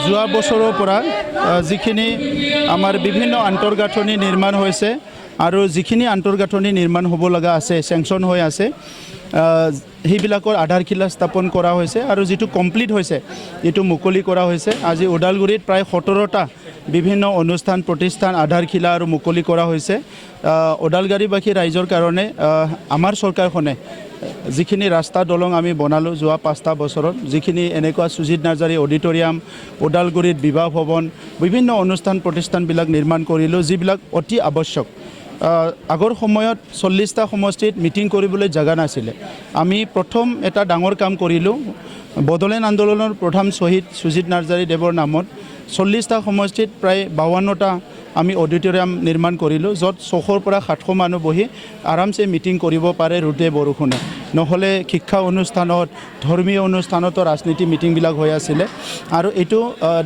যোৱা বছৰৰ পৰা যিখিনি আমাৰ বিভিন্ন আন্তঃগাঁথনি নিৰ্মাণ হৈছে আৰু যিখিনি আন্তঃগাঁথনি নিৰ্মাণ হ'ব লগা আছে চেংচন হৈ আছে সেইবিলাকৰ আধাৰশিলা স্থাপন কৰা হৈছে আৰু যিটো কমপ্লিট হৈছে এইটো মুকলি কৰা হৈছে। আজি ওদালগুৰিত প্ৰায় 17টা বিভিন্ন অনুষ্ঠান প্ৰতিষ্ঠান আধাৰশিলা আৰু মুকলি কৰা হৈছে। ওদালগুৰিবাসী ৰাইজৰ কাৰণে আমাৰ চৰকাৰখনে যিখিনি ৰাস্তা দলং আমি বনালোঁ যোৱা 5টা বছৰত, যিখিনি এনেকুৱা সুজিত নাৰ্জাৰী অডিটৰিয়াম, ওদালগুৰিত বিবাহ ভৱন, বিভিন্ন অনুষ্ঠান প্ৰতিষ্ঠানবিলাক নিৰ্মাণ কৰিলোঁ, যিবিলাক অতি আৱশ্যক। আগৰ সময়ত 40টা সমষ্টিত মিটিং কৰিবলৈ জাগা নাছিলে। আমি প্ৰথম এটা ডাঙৰ কাম কৰিলোঁ, বড়োলেণ্ড আন্দোলনৰ প্ৰথম শ্বহীদ সুজিত নাৰ্জাৰী দেৱৰ নামত 40টা সমষ্টিত প্ৰায় 52টা আমি অডিটৰিয়াম নিৰ্মাণ কৰিলোঁ, য'ত 600 পৰা 700 মানুহ বহি আৰামছে মিটিং কৰিব পাৰে ৰ'দে বৰষুণে। নহ'লে শিক্ষা অনুষ্ঠানত, ধৰ্মীয় অনুষ্ঠানতো ৰাজনীতি মিটিংবিলাক হৈ আছিলে। আৰু এইটো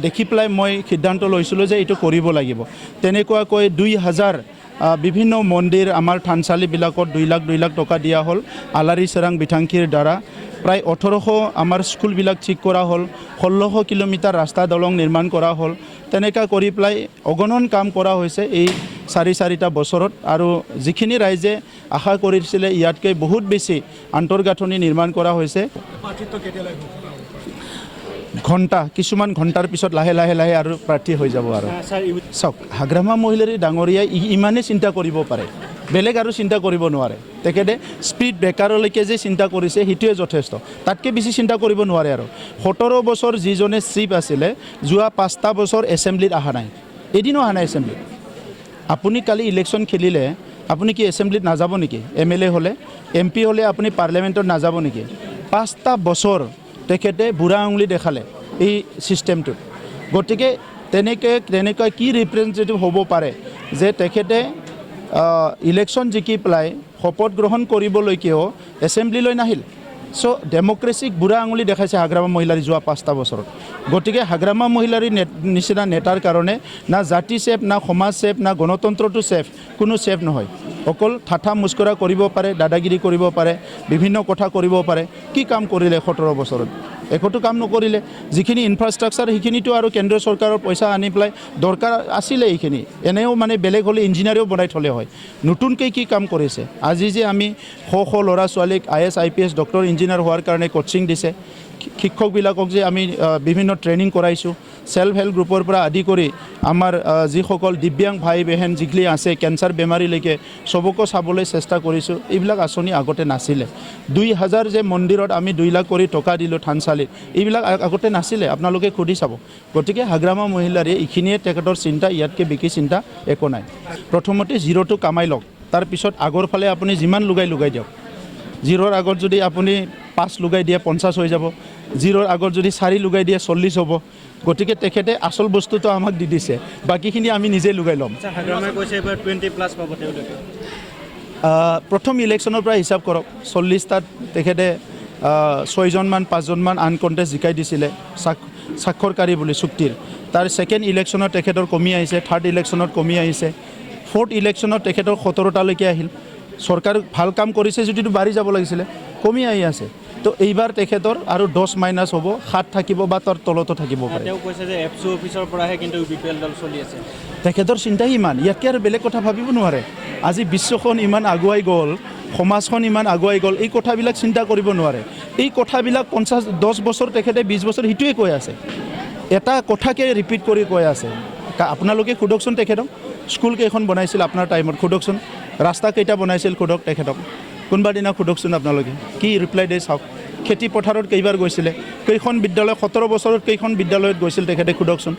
দেখি পেলাই মই সিদ্ধান্ত লৈছিলোঁ যে এইটো কৰিব লাগিব। তেনেকুৱাকৈ 2000 বিভিন্ন মন্দিৰ আমাৰ থানচালিবিলাকত 2 লাখ টকা দিয়া হ'ল আলাৰী চেৰাং বিথাংখীৰ দ্বাৰা। প্ৰায় 1800 আমাৰ স্কুলবিলাক ঠিক কৰা হ'ল, 1600 কিলোমিটাৰ ৰাস্তা দলং নিৰ্মাণ কৰা হ'ল। তেনেকুৱা কৰি পেলাই অগণন কাম কৰা হৈছে এই 4-4টা বছৰত। আৰু যিখিনি ৰাইজে আশা কৰিছিলে ইয়াতকৈ বহুত বেছি আন্তঃগাঁথনি নিৰ্মাণ কৰা হৈছে। ঘণ্টা, কিছুমান ঘণ্টাৰ পিছত লাহে লাহে আৰু প্ৰাৰ্থী হৈ যাব। আৰু চাওক, হাগ্ৰামা মহিলাৰী ডাঙৰীয়াই ইমানেই চিন্তা কৰিব পাৰে, বেলেগ আৰু চিন্তা কৰিব নোৱাৰে। তেখেতে স্পীড ব্ৰেকাৰলৈকে যে চিন্তা কৰিছে সেইটোৱে যথেষ্ট, তাতকৈ বেছি চিন্তা কৰিব নোৱাৰে। আৰু 17 বছৰ যিজনে চিফ আছিলে, যোৱা 5টা বছৰ এছেম্বলিত অহা নাই, এদিনো অহা নাই এছেম্বলিত। আপুনি কালি ইলেকশ্যন খেলিলে আপুনি কি এছেম্বলিত নাযাব নেকি? MLA হ'লে, MP হ'লে আপুনি পাৰ্লিয়ামেণ্টত নাযাব নেকি? 5টা বছৰ তেখেতে বুঢ়া আঙুলি দেখালে এই ছিষ্টেমটোত। গতিকে তেনেকৈ কি ৰিপ্ৰেজেণ্টেটিভ হ'ব পাৰে যে তেখেতে ইলেকশ্যন জিকি পেলাই শপত গ্ৰহণ কৰিবলৈকেও এছেম্বলিলৈ নাহিল। চ' ডেমক্ৰেচিক বুঢ়া আঙুলি দেখাইছে হাগ্ৰামা মহিলাৰী যোৱা 5টা বছৰত। গতিকে হাগ্ৰামা মহিলাৰী নিচিনা নেতাৰ কাৰণে না জাতি ছেফ, না সমাজ ছেফ, না গণতন্ত্ৰটো ছেফ, কোনো ছেফ নহয়। অকল ঠাঠা মুস্কৰা কৰিব পাৰে, দাদাগিৰি কৰিব পাৰে, বিভিন্ন কথা কৰিব পাৰে। কি কাম কৰিলে 17 বছৰত? একোটো কাম নকৰিলে। যিখিনি ইনফ্ৰাষ্ট্ৰাকচাৰ সেইখিনিতো আৰু কেন্দ্ৰীয় চৰকাৰৰ পইচা আনি পেলাই দৰকাৰ আছিলে এইখিনি, এনেও মানে বেলেগ হ'লে ইঞ্জিনিয়াৰেও বনাই থ'লে হয়। নতুনকৈ কি কাম কৰিছে? আজি যে আমি শ ল'ৰা ছোৱালীক IAS IPS ডক্টৰ ইঞ্জিনিয়াৰ হোৱাৰ কাৰণে কোচিং দিছে, শিক্ষকবিলাকক যে আমি বিভিন্ন ট্ৰেইনিং কৰাইছোঁ, সেল্ফ হেল্প গ্ৰুপৰ পৰা আদি কৰি আমাৰ যিসকল দিব্যাংগ ভাই বেহেন যিগিলি আছে কেঞ্চাৰ বেমাৰীলৈকে চবকো চাবলৈ চেষ্টা কৰিছোঁ। এইবিলাক আঁচনি আগতে নাছিলে। 2000 যে মন্দিৰত আমি 2 লাখ কৰি টকা দিলোঁ থানচালিত, এইবিলাক আগতে নাছিলে, আপোনালোকে সুধি চাব। গতিকে হাগ্ৰামা মহিলাৰীয়ে এইখিনিয়ে তেখেতৰ চিন্তা, ইয়াতকৈ বিকি চিন্তা একো নাই। প্ৰথমতে জিৰ'টো কামাই লওক, তাৰপিছত আগৰ ফালে আপুনি যিমান লগাই দিয়ক। জিৰ'ৰ আগত যদি আপুনি 5 লগাই দিয়ে 50 হৈ যাব, জিৰ'ৰ আগত যদি 4 লগাই দিয়ে 40 হ'ব। গতিকে তেখেতে আচল বস্তুটো আমাক দি দিছে, বাকীখিনি আমি নিজে লগাই ল'ম। প্ৰথম ইলেকশ্যনৰ পৰা হিচাপ কৰক, 40টাত তেখেতে 6জনমান 5জনমান আনকণ্টেষ্ট জিকাই দিছিলে স্বাক্ষৰকাৰী বুলি চুক্তিৰ। তাৰ ছেকেণ্ড ইলেকশ্যনত তেখেতৰ কমি আহিছে, থাৰ্ড ইলেকশ্যনত কমি আহিছে, ফ'ৰ্থ ইলেকশ্যনত তেখেতৰ 17টালৈকে আহিল। চৰকাৰ ভাল কাম কৰিছে যদিতো বাঢ়ি যাব লাগিছিলে, কমি আহি আছে। তো এইবাৰ তেখেতৰ আৰু 10 মাইনাছ হ'ব, 7 থাকিব বা তাৰ তলতো থাকিব পাৰে। তেওঁ কৈছে যে FCO অফিচৰ পৰাহে কিন্তু UPPL দল চলি আছে। তেখেতৰ চিন্তাই ইমান, ইয়াতকৈ আৰু বেলেগ কথা ভাবিব নোৱাৰে। আজি বিশ্বখন ইমান আগুৱাই গ'ল, সমাজখন ইমান আগুৱাই গ'ল, এই কথাবিলাক চিন্তা কৰিব নোৱাৰে। এই কথাবিলাক 10 বছৰ তেখেতে 20 বছৰ সেইটোৱে কৈ আছে, এটা কথাকে ৰিপিট কৰি কৈ আছে। আপোনালোকে সোধকচোন তেখেতক, স্কুল কেইখন বনাইছিল আপোনাৰ টাইমত সোধকচোন, ৰাস্তা কেইটা বনাইছিল সোধক তেখেতক, কোনোবা দিনা সোধকচোন আপোনালোকে, কি ৰিপ্লাই দিয়ে চাওক। খেতি পথাৰত কেইবাৰ গৈছিলে, কেইখন বিদ্যালয় 17 বছৰত কেইখন বিদ্যালয়ত গৈছিল তেখেতে সোধকচোন।